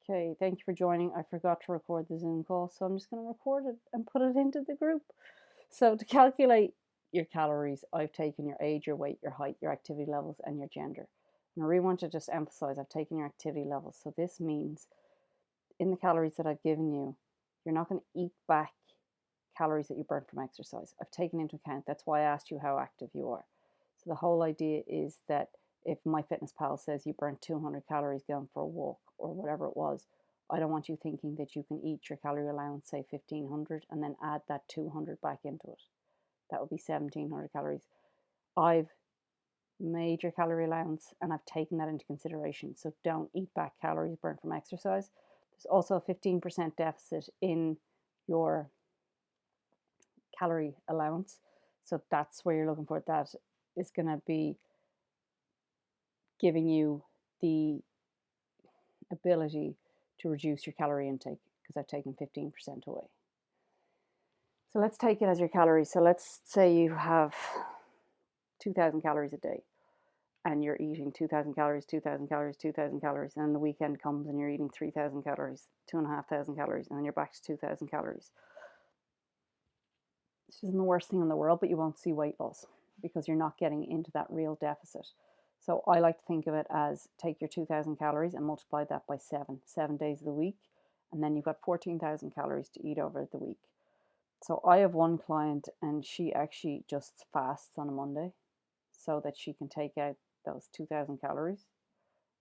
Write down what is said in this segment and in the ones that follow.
Okay, thank you for joining. I forgot to record the Zoom call, so I'm just going to record it and put it into the group. So to calculate your calories, I've taken your age, your weight, your height, your activity levels, and your gender. And I really want to just emphasize I've taken your activity levels. So this means in the calories that I've given you, you're not going to eat back calories that you burnt from exercise. I've taken into account. That's why I asked you how active you are. So the whole idea is that if MyFitnessPal says you burnt 200 calories going for a walk or whatever it was, I don't want you thinking that you can eat your calorie allowance, say 1500, and then add that 200 back into it. That would be 1700 calories. I've made your calorie allowance and I've taken that into consideration. So don't eat back calories burnt from exercise. There's also a 15% deficit in your calorie allowance. So that's where you're looking for. That is going to be giving you the ability to reduce your calorie intake because I've taken 15% away. So let's take it as your calories. So let's say you have 2,000 calories a day and you're eating 2,000 calories, 2,000 calories, 2,000 calories, and then the weekend comes and you're eating 3,000 calories, 2,500 calories, and then you're back to 2,000 calories. This isn't the worst thing in the world, but you won't see weight loss because you're not getting into that real deficit. So I like to think of it as take your 2,000 calories and multiply that by 7 days of the week, and then you've got 14,000 calories to eat over the week. So I have one client and she actually just fasts on a Monday so that she can take out those 2,000 calories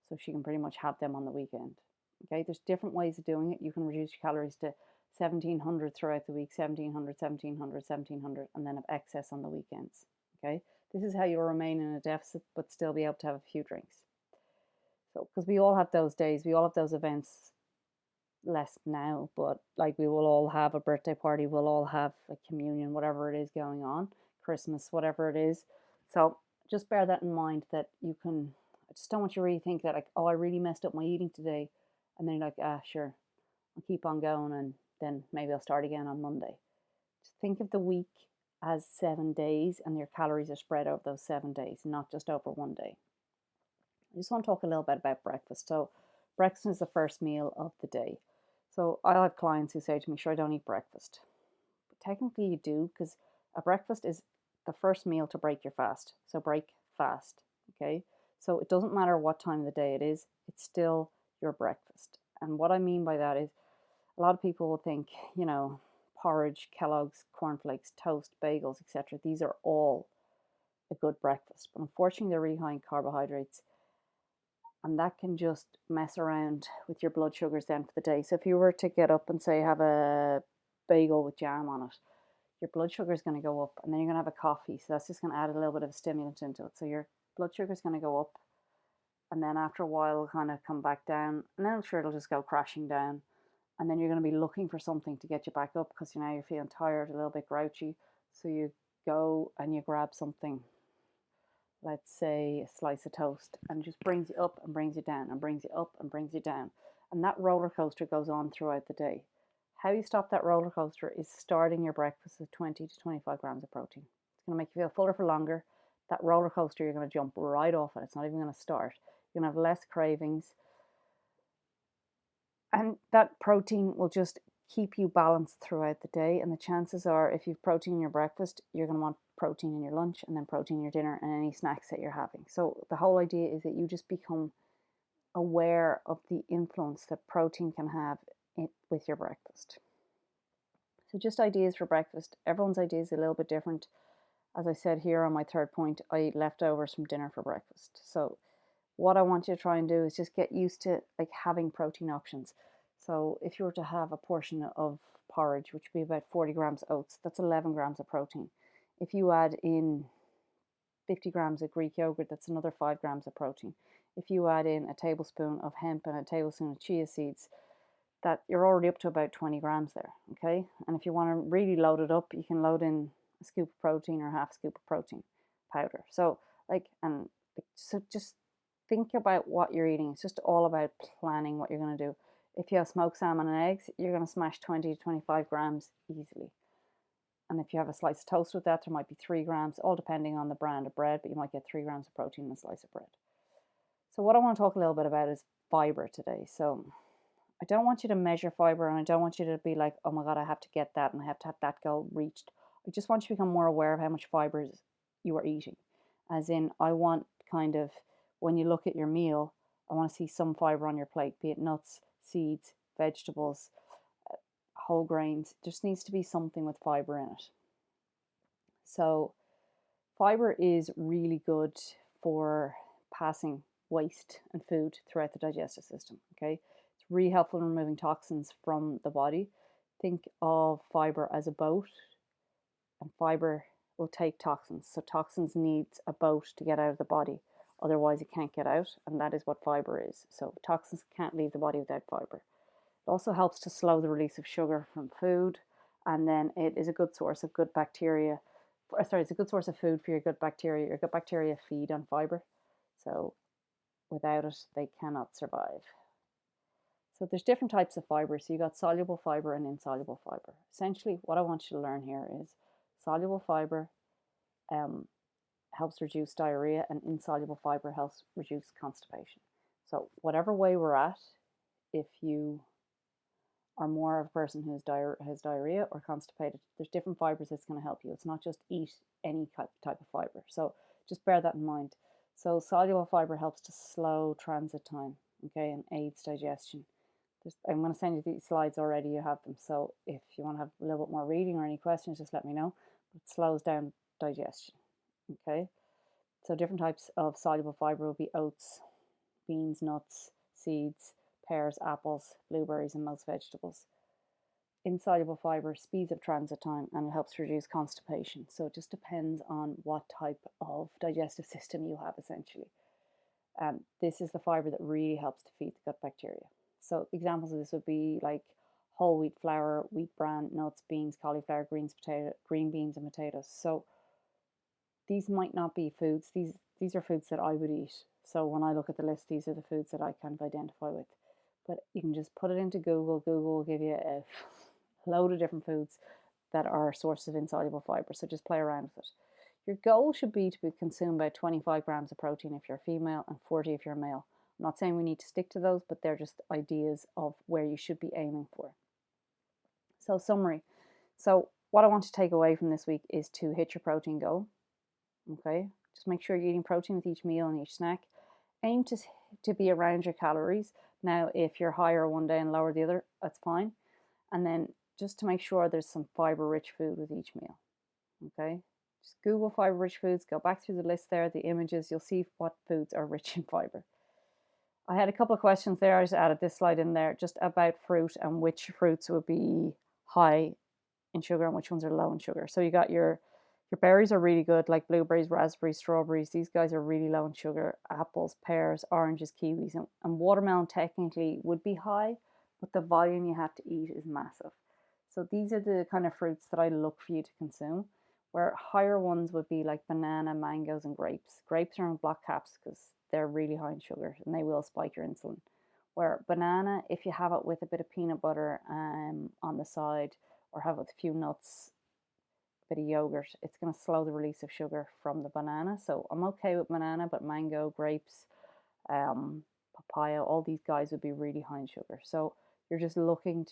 so she can pretty much have them on the weekend. Okay, there's different ways of doing it. You can reduce your calories to 1,700 throughout the week, 1,700, 1,700, 1,700, and then have excess on the weekends. Okay, this is how you'll remain in a deficit but still be able to have a few drinks. So, because we all have those days, we all have those events, less now, but like we will all have a birthday party, we'll all have a communion, whatever it is going on, Christmas, whatever it is. So just bear that in mind that you can, I just don't want you to really think that like, oh, I really messed up my eating today. And then you're like, ah, sure, I'll keep on going and then maybe I'll start again on Monday. Just think of the week as 7 days and your calories are spread over those 7 days, not just over one day. I just want to talk a little bit about breakfast. So breakfast is the first meal of the day. So I'll have clients who say to me, sure, I don't eat breakfast. But technically you do, because a breakfast is the first meal to break your fast. So break fast, okay? So it doesn't matter what time of the day it is, it's still your breakfast. And what I mean by that is a lot of people will think, porridge, Kellogg's, cornflakes, toast, bagels, etc. These are all a good breakfast. But unfortunately, they're really high in carbohydrates. And that can just mess around with your blood sugars then for the day. So if you were to get up and say have a bagel with jam on it, your blood sugar is going to go up, and then you're going to have a coffee. So that's just going to add a little bit of a stimulant into it. So your blood sugar is going to go up, and then after a while it'll kind of come back down, and then I'm sure it'll just go crashing down. And then you're going to be looking for something to get you back up because you're feeling tired, a little bit grouchy. So you go and you grab something, let's say a slice of toast, and it just brings you up and brings you down and brings you up and brings you down. And that roller coaster goes on throughout the day. How you stop that roller coaster is starting your breakfast with 20 to 25 grams of protein. It's going to make you feel fuller for longer. That roller coaster, you're going to jump right off it. It's not even going to start. You're going to have less cravings. And that protein will just keep you balanced throughout the day. And the chances are, if you've protein in your breakfast, you're going to want protein in your lunch and then protein in your dinner and any snacks that you're having. So the whole idea is that you just become aware of the influence that protein can have with your breakfast. So just ideas for breakfast. Everyone's idea is a little bit different. As I said here on my third point, I eat leftovers from dinner for breakfast. So what I want you to try and do is just get used to like having protein options. So if you were to have a portion of porridge, which would be about 40 grams of oats, that's 11 grams of protein. If you add in 50 grams of Greek yogurt, that's another 5 grams of protein. If you add in a tablespoon of hemp and a tablespoon of chia seeds, that you're already up to about 20 grams there, okay? And if you want to really load it up, you can load in a scoop of protein or half a scoop of protein powder. So just think about what you're eating. It's just all about planning what you're going to do. If you have smoked salmon and eggs, you're going to smash 20 to 25 grams easily. And if you have a slice of toast with that, there might be 3 grams, all depending on the brand of bread, but you might get 3 grams of protein in a slice of bread. So what I want to talk a little bit about is fiber today. So I don't want you to measure fiber, and I don't want you to be like, oh my God, I have to get that and I have to have that goal reached. I just want you to become more aware of how much fibers you are eating. As in, I want kind of, when you look at your meal, I want to see some fiber on your plate, be it nuts, seeds, vegetables, whole grains. There just needs to be something with fiber in it. So, fiber is really good for passing waste and food throughout the digestive system. Okay, it's really helpful in removing toxins from the body. Think of fiber as a boat, and fiber will take toxins. So toxins needs a boat to get out of the body. Otherwise, it can't get out, and that is what fiber is. So toxins can't leave the body without fiber. It also helps to slow the release of sugar from food, and then it is a good source of good bacteria. It's a good source of food for your gut bacteria. Your gut bacteria feed on fiber, so without it, they cannot survive. So there's different types of fiber. So you got soluble fiber and insoluble fiber. Essentially, what I want you to learn here is soluble fiber um, helps reduce diarrhea, and insoluble fiber helps reduce constipation. So whatever way we're at, if you are more of a person who has diarrhea or constipated, there's different fibers that's going to help you. It's not just eat any type of fiber. So just bear that in mind. So soluble fiber helps to slow transit time, okay, and aids digestion. I'm going to send you these slides already. You have them. So if you want to have a little bit more reading or any questions, just let me know. It slows down digestion, okay. So different types of soluble fiber will be oats, beans, nuts, seeds, pears, apples, blueberries, and most vegetables. Insoluble fiber speeds up transit time, and it helps reduce constipation. So it just depends on what type of digestive system you have, essentially. This is the fiber that really helps to feed the gut bacteria. So examples of this would be like whole wheat flour, wheat bran, nuts, beans, cauliflower, green beans, and potatoes. So these might not be foods. These are foods that I would eat. So when I look at the list, these are the foods that I kind of identify with. But you can just put it into Google. Google will give you a load of different foods that are sources of insoluble fiber. So just play around with it. Your goal should be to consume about 25 grams of protein if you're female and 40 if you're male. I'm not saying we need to stick to those, but they're just ideas of where you should be aiming for. So summary. So what I want to take away from this week is to hit your protein goal. Okay, just make sure you're eating protein with each meal and each snack. Aim to be around your calories. Now, if you're higher one day and lower the other, that's fine. And then just to make sure there's some fiber-rich food with each meal. Okay, just Google fiber-rich foods. Go back through the list there, the images. You'll see what foods are rich in fiber. I had a couple of questions there. I just added this slide in there just about fruit and which fruits would be high in sugar and which ones are low in sugar. So you got your berries are really good, like blueberries, raspberries, strawberries. These guys are really low in sugar. Apples, pears, oranges, kiwis, and watermelon technically would be high, but the volume you have to eat is massive. So these are the kind of fruits that I look for you to consume, where higher ones would be like banana, mangoes, and grapes. Grapes are in black caps because they're really high in sugar and they will spike your insulin. Where banana, if you have it with a bit of peanut butter on the side, or have it with a few nuts, bit of yogurt, it's going to slow the release of sugar from the banana. So I'm okay with banana, but mango, grapes, papaya, all these guys would be really high in sugar. So you're just looking